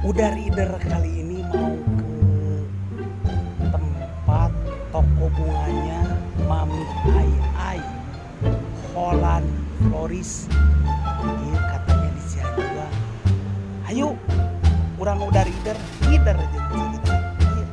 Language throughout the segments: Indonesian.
Udah reader kali ini mau ke tempat toko bunganya Mami Ai Ai Holland Floris. Iya katanya di Cianjuang. Ayo, orang udah reader aja kita. Iya.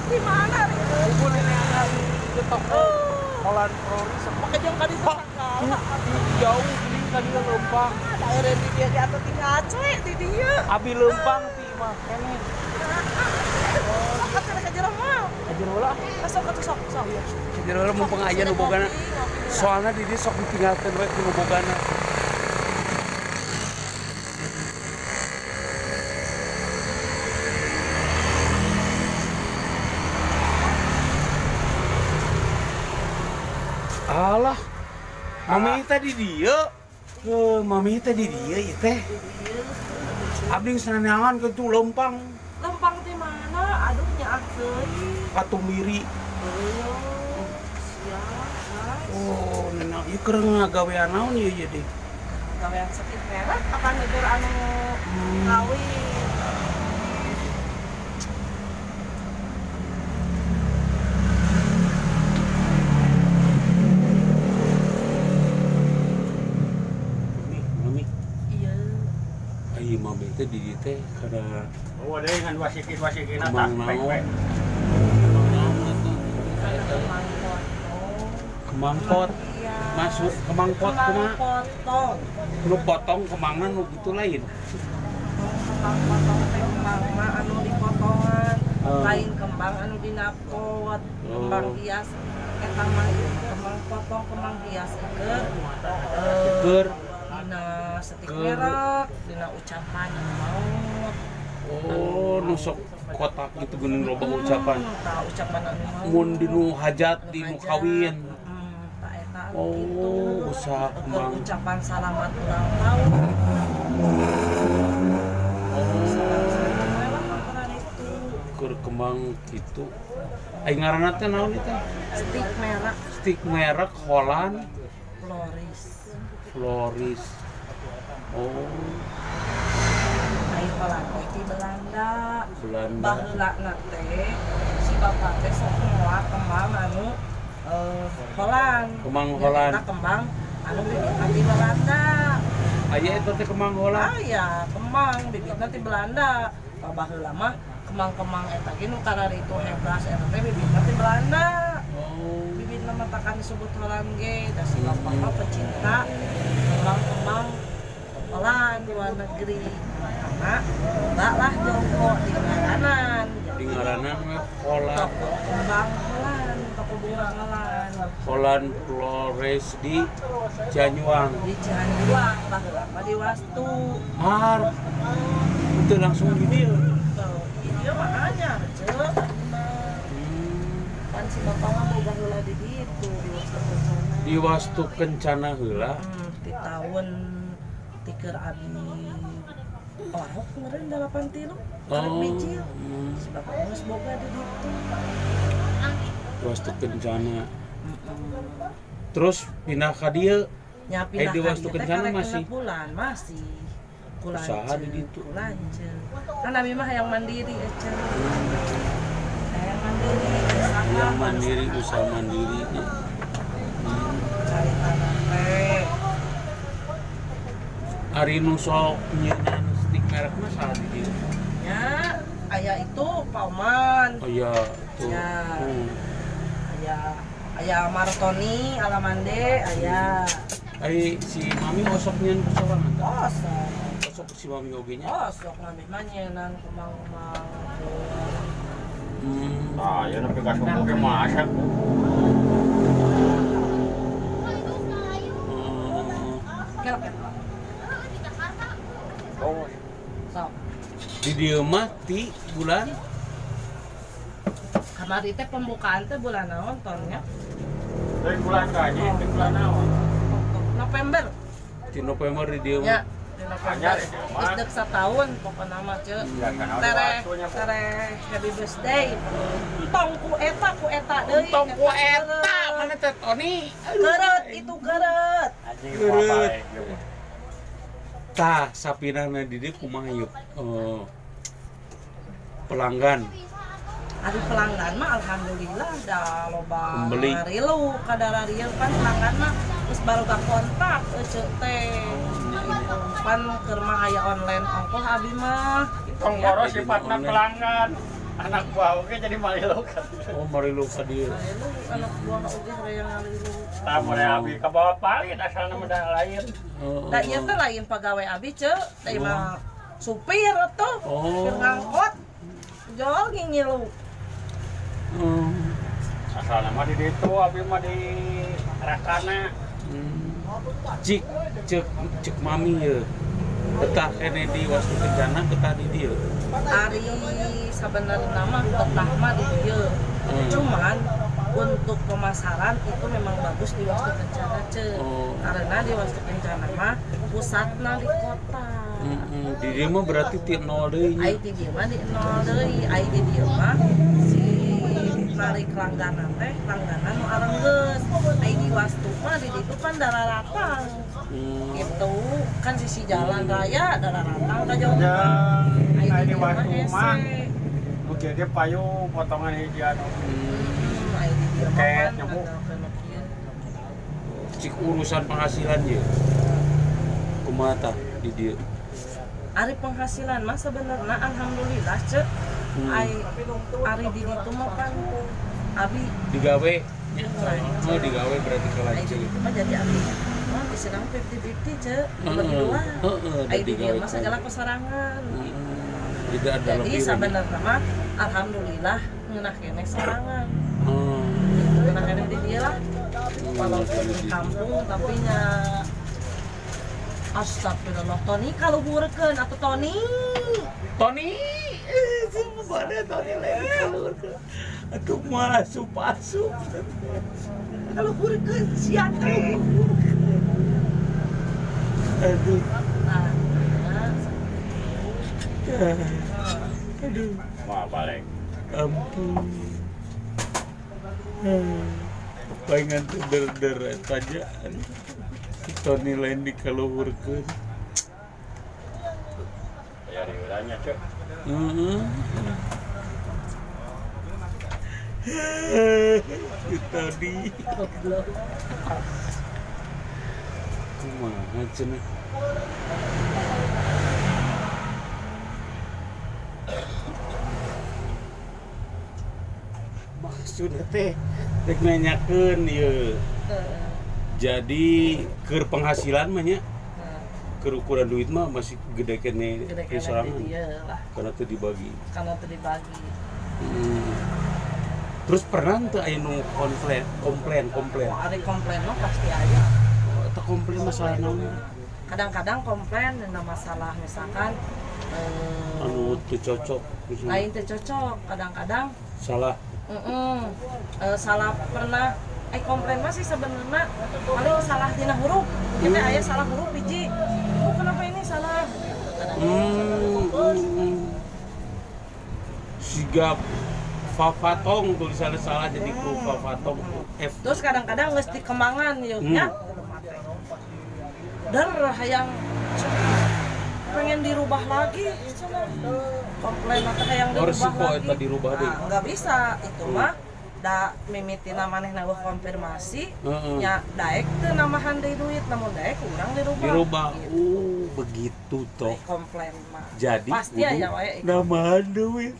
Di mana? Ibu nenek anak di toko Holland Floris. Pakai jam kali segala. Jauh ini tadi lempang. Daerah di dia di atas tinggal Aceh di dia. Abi lempang ti mah kene. Apa kena kejar mau? Ajar ulah. Masuk ke sok. Ajar ulah mau pengajian ubogana. Soalnya di dia sok ditinggalkeun we ku ubogana. Alah, mami tadi dia, mami tadi dia ya teh. Abdi senangan ke tuh lempang, Lempang di mana? Aduh nyaah deui. Patumiri. Siap. Oh, nenek, ieu keur ngagawean naon ieu jadi? Gawean sakit merah kapan neueur anu kawin. Mami, Iya. ayo mami teh di dieu teh kada Oh, ada yang wasikin kemang naon. Kemang pot, masuk kemang pot kumaha? Potong. Nu potong kemangna nu gitu lain. Kembang potong teh kembang mah anu dipotongan. Lain kembang anu dina pot. Kembang hias eta mah kembang potong kembang hias keur Keur dina setik merek, dina ucapan maut. oh nusok kotak gitu geuning loba ucapan. Tah ucapan anu maut. Mun dinu hajat, dinu kawin. Tah eta anu Oh, kitu. usaha Keur kembang. ucapan selamat ulang tahun. Keur kembang gitu. Aing ngaranna teh naon eta? Stik merek Stik merek Holland Floris. Floris. Oh, Ayo Holland di Belanda. Belanda. Baheula teh si bapak teh sok ngolah kembang anu Holland. Kembang Holland. Eta kembang anu bibitna di Belanda. Aya eta teh kembang Holland. Aya kembang bibitna di Belanda. Baheula mah kembang-kembang eta ge nu kararitu hebras eta teh bibitna di Belanda. Oh, Bibitna mah takan disebut Holland ge, da si bapak mah pecinta kembang-kembang Holland di luar negeri. Karena enggak lah jongkok di ngaranan. di ngaranan mah Holland. Toko kembang Holland, toko bunga Holland Holland Flores di Cianjuang. di Cianjuang, baheula mah di Wastu. Har. Itu langsung di dieu. Tuh, iya makanya, cek. Kan si bapak mah boga heula di ditu, di Wastu Kencana. Di Wastu Kencana heula. Di tahun tiker abi orok ngeureun 83 karek mijil. Si bapak mah geus boga di ditu. Wastu Kencana. Terus pindah ka dieu. Nya Di Wastu Kencana masih? bulan masih. Usaha di ditu. Kulanceun. Kan abi mah hayang mandiri ece. Hayang mandiri, usaha Yang mandiri, usaha mandiri. cari tanah teh. Ari nu sok nyieunan stik merek mah saha di dieu? Nya aya itu Pauman. Oh iya, tuh. Ya. Aya Martoni, Alamande, aya Ai si mami osok nyieun persoalangan. Osok. Osok si mami oge nya. Osok mami mah nyieunnan kemang-kemang. Ah, ya napi ka suku ge masak. Kelep. Oh, Sok. Di dieu mah ti bulan Kamari teh pembukaan teh bulan naon tonnya? dari bulan kaji, di bulan naon? November. di November di dieu Ya, mah. di November. Anyar, di rumah. Geus deuk satahun pokona mah ceu. Ya, kan ada Tere, waktunya, Bu. tere happy birthday. Tong ku eta deui. Untung ku eta mana teh Tony. Geureut itu geureut. Anjing Geureuh. apa baik, gitu. Tah sapinana di dieu kumaha yuk? Pelanggan. Ari pelanggan mah alhamdulillah da loba Pembeli. ngarilu kadara rieu kan pelanggan mah geus baruga kontak ceu teh. Pan keur mah aya online ongkoh abi mah. Tong koro sifatna pelanggan. Anak buah oke jadi malilu kan. Oh marilu ka dieu. Ngarilu anak buah oge horeang ngarilu. Tah mun abi ka bawa palit asalna mah da lain. Da ieu teh lain pegawai abi ceu, da ieu mah supir atuh. Oh. Supir ngangkot. Jol ngilu. Asalna mah di ditu abi mah di Rakana. Cik cek mami ya. Betah Kennedy waktu kencana betah di dia. Ari sabenerna mah betah mah di dieu. Cuman untuk pemasaran itu memang bagus di Wastu Kencana ceu. Oh. Karena di Wastu Kencana mah pusatna di kota. Di dia mah berarti ti nol deui. Ai di dieu mah di nol deui. Ai di dieu mah si narik langganan teh langganan nu arenggeus. Ai di Wastu mah di ditu kan dararatang. Gitu kan sisi jalan raya dararatang ka jauh. Ai Nah di ini dieu mah waktu mah hese. mungkin dia payu potongan hiji anu. Ai di dieu mah Ket, kan nyamuk. ada kieu. Cik urusan penghasilan dia. Kumaha tah di dia. Ari penghasilan mah sebenarnya alhamdulillah cek. Ari di ditu mah kan abi Digawe. lain. Oh digawe berarti ke Ai lain di cek. ditu mah jadi abi. Mah diserang 50-50 cek. Bagi dua. Ai di dieu mah segala kesarangan. Tidak ada Jadi lebih. sebenarnya mah alhamdulillah ngeunah keneh sorangan. Oh. Ngeunah keneh di dieu lah. Walaupun di kampung tapi nya astagfirullah Tony kaluhurkeun atuh Tony. Tony, sebenarnya Tony lagi keluar. Aduh masuk. Kaluhurkeun sia teh. Aduh. Nah, Aduh. Wah balik. Ampun. Pengen tuh der saja. Tony lain dikaluhurkeun. Ya diurangnya cek. Tadi kumaha cenah. Maksudnya teh rek nanyakeun ieu. Jadi keur penghasilan mah nya keur ukuran duit mah masih gede kene gede-gede sorangan. di dieu lah Karena teu dibagi. karena teu dibagi. Terus pernah teu aya nu komplain. Ari komplain mah pasti aya. Teu komplain masalah naon? Kadang-kadang komplain dina masalah misalkan Anu teu cocok misalnya. lain teu cocok, kadang-kadang Salah. salah pernah komplain mah sih sebenarnya paling salah dina huruf. Kita aya salah huruf biji. Oh, kenapa ini salah? Siga Fafatong tulisannya salah jadi ku Fafatong F. Terus kadang-kadang geus dikembangan ya. Dan hayang pengen dirubah lagi komplain atau hayang dirubah Resiko lagi. eta dirubah deui. Nggak bisa itu mah da mimitina manehna weuh konfirmasi nya daek teu namahan deui duit namun daek urang dirubah. Gitu. Begitu toh. Komplain mah. Jadi pasti aya wae namahan duit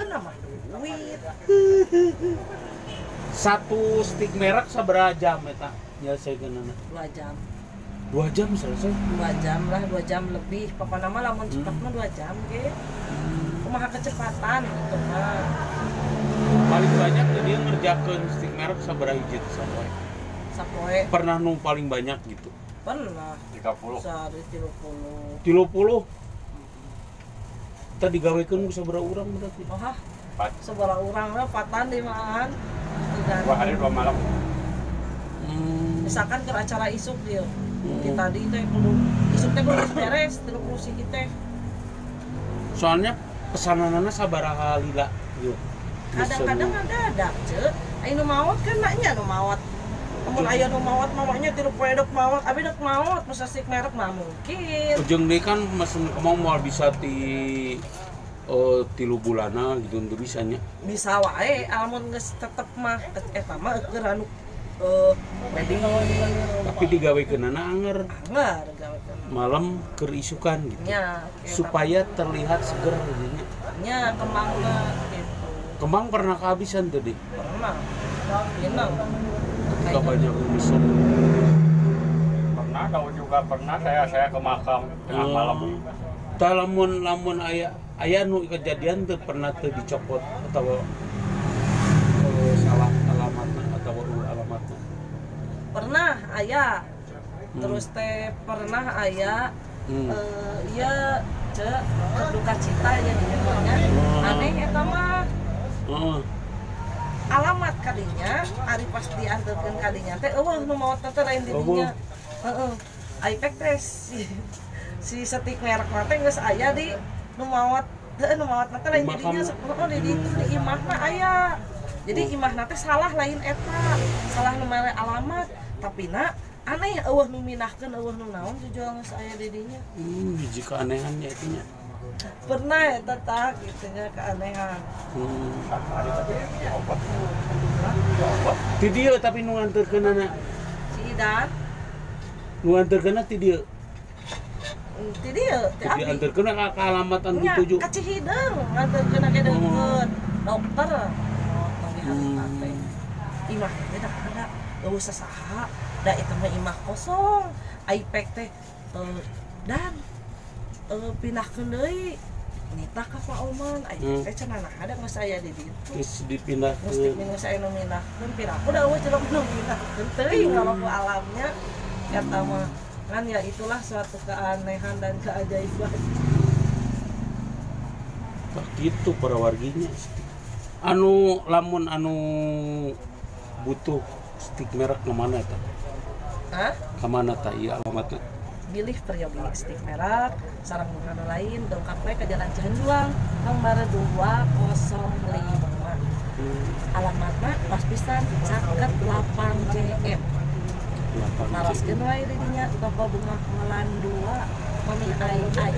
nama duit. Satu stik merek sabaraha jam eta nyelesaikeunana? 2 jam. 2 jam selesai. 2 jam lah, 2 jam lebih. Pokoknya mah lamun cepat mah 2 jam ge. Kumaha kecepatan gitu mah. Paling banyak dia ngerjakeun stik merek sabaraha hiji teh sapoe. Sapoe Pernah nu paling banyak gitu. Pernah 30. sehari 30. 30. Tadi gawekeun sabaraha urang berarti? Oh hah, 4. seberapa orang lah patan di maan. 2 hari 2 malam. Misalkan ke acara isuk dia. Kita di teh kudu isuk teh kudu beres 30 si kita. Soalnya pesananana sabaraha lila yuk. Kadang-kadang ada cek. Ayo nu mawat kan maknya nu mawat. Namun aya nu mawat mamanya tilu poe dok mawat, abi dok mawat masa sik merek mah mungkin. Ujung deui kan mesen kemau moal bisa ti 3 bulana gitu untuk bisanya. Bisa wae amun geus tetep mah eta mah keur anu wedding Tapi digawekeunana anger anger gawekeun. malam keur isukan gitu. Nya Supaya terlihat seger jadinya. nya kembangna gitu. Kembang pernah kehabisan tadi. Pernah. Minang. Ketika banyak urusan. Pernah tahu juga pernah saya ke makam tengah malam. Tah lamun aya nu kejadian teu pernah teu dicopot atau salah alamatna atau alamatna. Pernah aya. Terus teh pernah aya iya cek duka cita ya di rumahnya. Aneh eta mah. Heeh. Alamat kalinya ari pas diantarkeun kalinya teh eueuh nu maot teh lain di dinya. Heeh. Aipek teh si setik merek mah teh geus aya di nu maot teh nu maot teh lain di dinya di ditu di imahna aya. Jadi imahna teh salah lain eta. Salah nu mere alamat tapi aneh eueuh nu minahkeun eueuh nu naon jual geus aya di dinya. Hiji keanehannya itunya. Pernah eta tah kitu nya keanehan. Ti dieu tapi nu nganterkeunana. Si Idan Nu nganterkeunana ti dieu. ti dieu ti Ti abdi. dianterkeun ka alamat anu Nya, dituju. ka Cihideung nganterkeun ke deukeut dokter. Oh, tong diharita teh. Imah teh dah ada eueuh sasaha. Da eta mah imah kosong. Aipek teh dan pindahkeun deui. Nita ka Pak Oman, aipek teh cenah ada geus aya di ditu. Geus dipindahkeun. Mesti geus aya nu mindahkeun, piraku da eueuh cenah nu mindahkeun teuing ngalaku alamnya. Eta mah kan ya itulah suatu keanehan dan keajaiban. Tah kitu para warginya. Anu lamun anu butuh stik merek ke mana eta? Hah? Ka mana tah ieu alamatna? Bilih Priyogi stik merek sareng anu lain dongkap we ka Jalan Cihanjuang nomor 205. Alamatna pas pisan caket 8 JM. Naraskeun wae di dinya toko bunga Malan 2 Mami Ai.